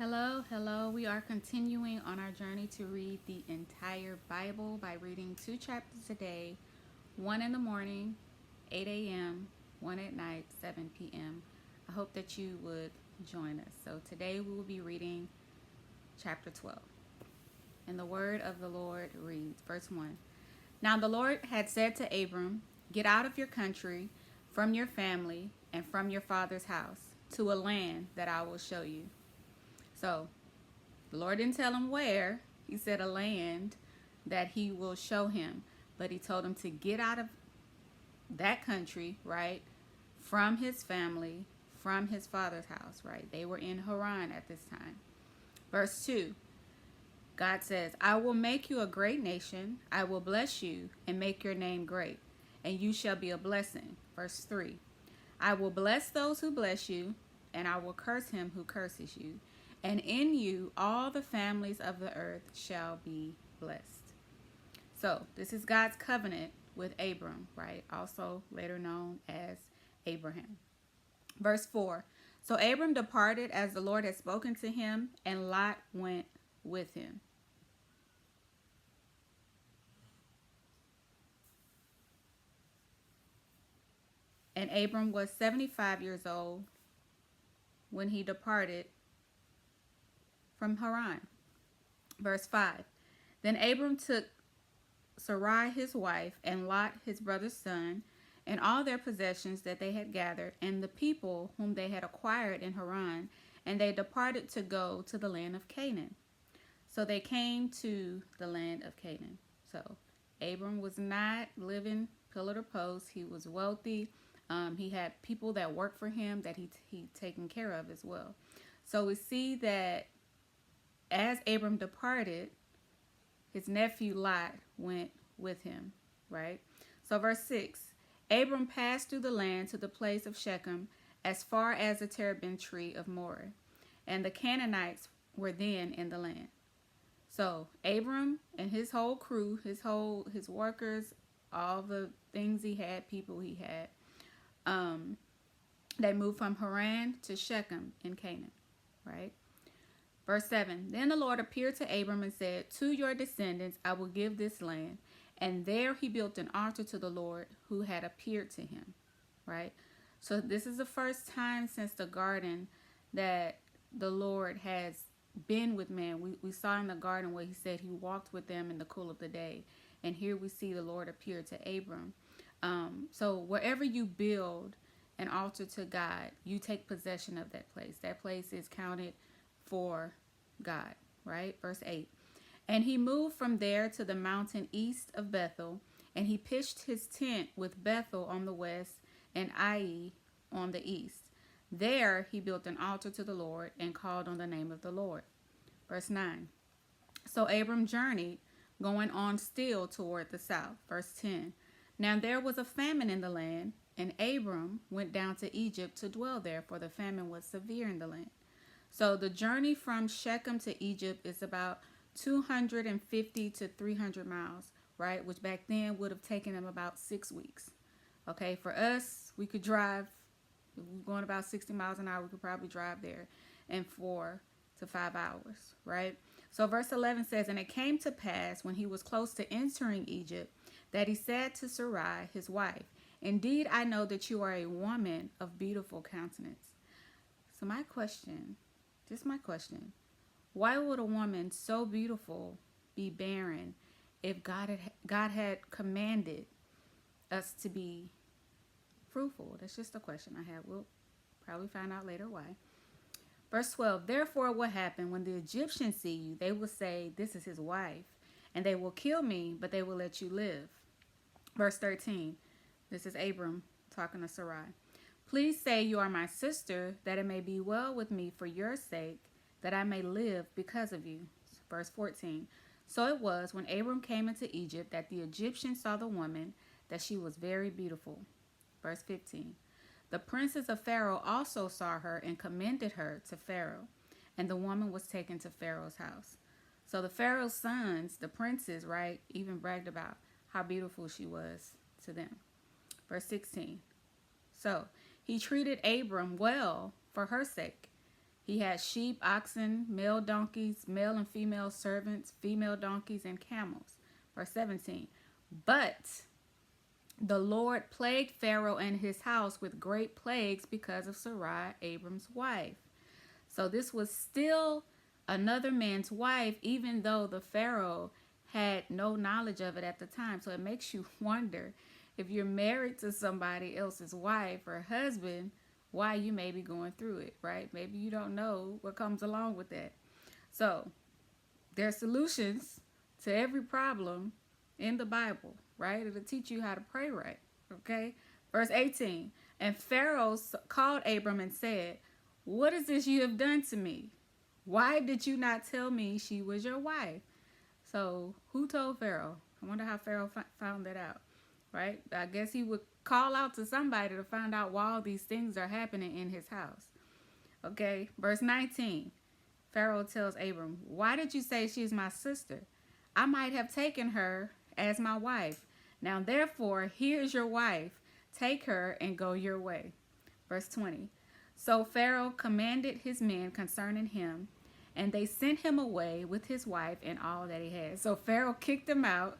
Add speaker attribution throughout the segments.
Speaker 1: Hello, hello. We are continuing on our journey to read the entire Bible by reading 2 chapters a day, one in the morning, 8 a.m., one at night, 7 p.m. I hope that you would join us. So today we will be reading chapter 12. And the word of the Lord reads, verse 1. Now the Lord had said to Abram, "Get out of your country, from your family, and from your father's house, to a land that I will show you." So the Lord didn't tell him where. He said a land that he will show him. But he told him to get out of that country, right? From his family, from his father's house, right? They were in Haran at this time. Verse 2, God says, "I will make you a great nation. I will bless you and make your name great, and you shall be a blessing." Verse 3, "I will bless those who bless you, and I will curse him who curses you. And in you all the families of the earth shall be blessed." So this is God's covenant with Abram, right? Also later known as Abraham. Verse 4, "So Abram departed as the Lord had spoken to him, and Lot went with him." And Abram was 75 years old when he departed from Haran. Verse 5, "Then Abram took Sarai his wife, and Lot his brother's son, and all their possessions that they had gathered, and the people whom they had acquired in Haran, and they departed to go to the land of Canaan." So they came to the land of Canaan. So Abram was not living pillar to post. He was wealthy. He had people that worked for him that he taken care of as well. So we see that as Abram departed, his nephew Lot went with him, right? So verse 6, "Abram passed through the land to the place of Shechem, as far as the terebinth tree of Moreh, and the Canaanites were then in the land." So Abram and his whole crew, his workers, all the things he had, people he had, they moved from Haran to Shechem in Canaan, right? Verse 7, "Then the Lord appeared to Abram and said, 'To your descendants I will give this land.' And there he built an altar to the Lord who had appeared to him." Right? So this is the first time since the garden that the Lord has been with man. We saw in the garden where he said he walked with them in the cool of the day. And here we see the Lord appear to Abram. So wherever you build an altar to God, you take possession of that place. That place is counted for God, right? Verse 8, "And he moved from there to the mountain east of Bethel, and he pitched his tent with Bethel on the west and Ai on the east. There he built an altar to the Lord and called on the name of the Lord." Verse 9, "So Abram journeyed, going on still toward the south." Verse 10, "Now there was a famine in the land, and Abram went down to Egypt to dwell there, for the famine was severe in the land." So the journey from Shechem to Egypt is about 250 to 300 miles, right? Which back then would have taken them about 6 weeks. Okay, for us, we could drive, if we're going about 60 miles an hour, we could probably drive there in 4 to 5 hours, right? So verse 11 says, "And it came to pass when he was close to entering Egypt that he said to Sarai, his wife, 'Indeed, I know that you are a woman of beautiful countenance.'" So my question, why would a woman so beautiful be barren if God had commanded us to be fruitful? That's just a question I have. We'll probably find out later why. Verse 12, "Therefore what happened when the Egyptians see you, they will say, 'This is his wife,' and they will kill me, but they will let you live." Verse 13, this is Abram talking to Sarai. "Please say you are my sister, that it may be well with me for your sake, that I may live because of you." Verse 14, "So it was when Abram came into Egypt that the Egyptians saw the woman, that she was very beautiful." Verse 15, "The princes of Pharaoh also saw her and commended her to Pharaoh, and the woman was taken to Pharaoh's house." So the Pharaoh's sons, the princes, right, even bragged about how beautiful she was to them. Verse 16, "So he treated Abram well for her sake, He had sheep, oxen, male donkeys, male and female servants, female donkeys, and camels. Verse 17. But the Lord plagued Pharaoh and his house with great plagues because of Sarai, Abram's wife. So this was still another man's wife, even though the Pharaoh had no knowledge of it at the time. So it makes you wonder, if you're married to somebody else's wife or husband, why you may be going through it, right? Maybe you don't know what comes along with that. So there are solutions to every problem in the Bible, right? It'll teach you how to pray right, okay? Verse 18, and Pharaoh called Abram and said, what is this you have done to me? Why did you not tell me she was your wife? So who told Pharaoh? I wonder how Pharaoh found that out, right? I guess he would call out to somebody to find out why all these things are happening in his house. Okay, verse 19. Pharaoh tells Abram, why did you say she's my sister? I might have taken her as my wife. Now therefore, here's your wife. Take her and go your way. Verse 20. So Pharaoh commanded his men concerning him, and they sent him away with his wife and all that he had. So Pharaoh kicked them out,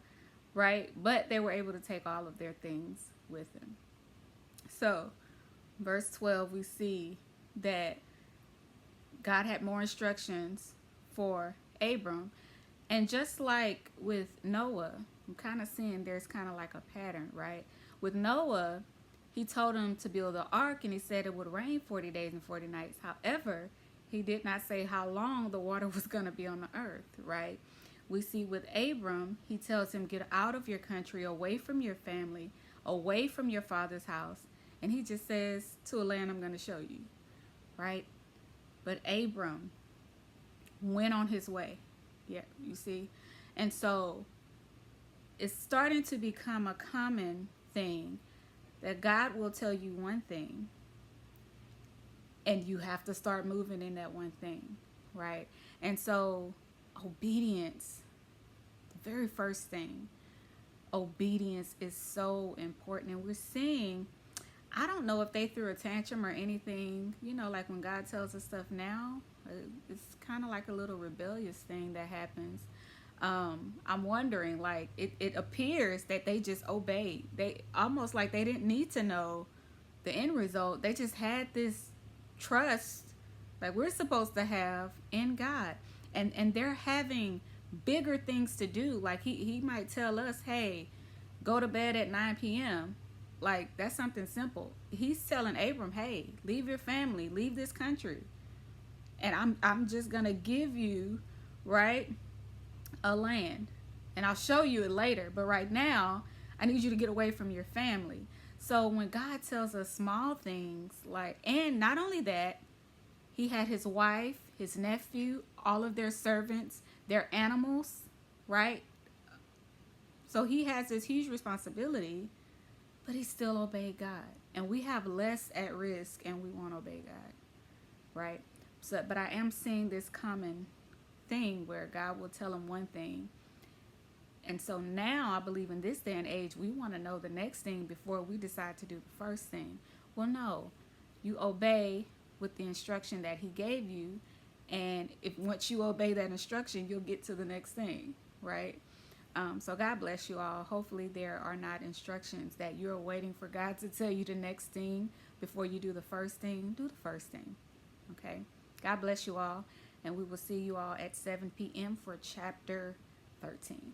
Speaker 1: right? But they were able to take all of their things with them. So, verse 12, we see that God had more instructions for Abram. And just like with Noah, I'm kind of seeing there's kind of like a pattern, right? With Noah, he told him to build an ark, and he said it would rain 40 days and 40 nights. However, he did not say how long the water was going to be on the earth, right? We see with Abram, he tells him, get out of your country, away from your family, away from your father's house. And he just says, to a land I'm going to show you, right? But Abram went on his way. Yeah, you see? And so it's starting to become a common thing that God will tell you one thing, and you have to start moving in that one thing, right? And so obedience, the very first thing, obedience is so important. And we're seeing, I don't know if they threw a tantrum or anything, you know, like when God tells us stuff now, it's kind of like a little rebellious thing that happens. I'm wondering, like, it appears that they just obeyed. They almost like they didn't need to know the end result. They just had this trust like we're supposed to have in God. And they're having bigger things to do. Like he might tell us, hey, go to bed at 9 p.m. Like, that's something simple. He's telling Abram, hey, leave your family, leave this country. And I'm just going to give you, right, a land. And I'll show you it later. But right now, I need you to get away from your family. So when God tells us small things, like, and not only that, he had his wife, his nephew, all of their servants, their animals, right? So he has this huge responsibility, but he still obeyed God. And we have less at risk and we won't obey God, right? So, but I am seeing this common thing where God will tell him one thing. And so now I believe in this day and age, we want to know the next thing before we decide to do the first thing. Well, no, you obey with the instruction that he gave you. And if once you obey that instruction, you'll get to the next thing, right? So God bless you all. Hopefully there are not instructions that you're waiting for God to tell you the next thing before you do the first thing. Do the first thing, okay? God bless you all. And we will see you all at 7 p.m. for chapter 13.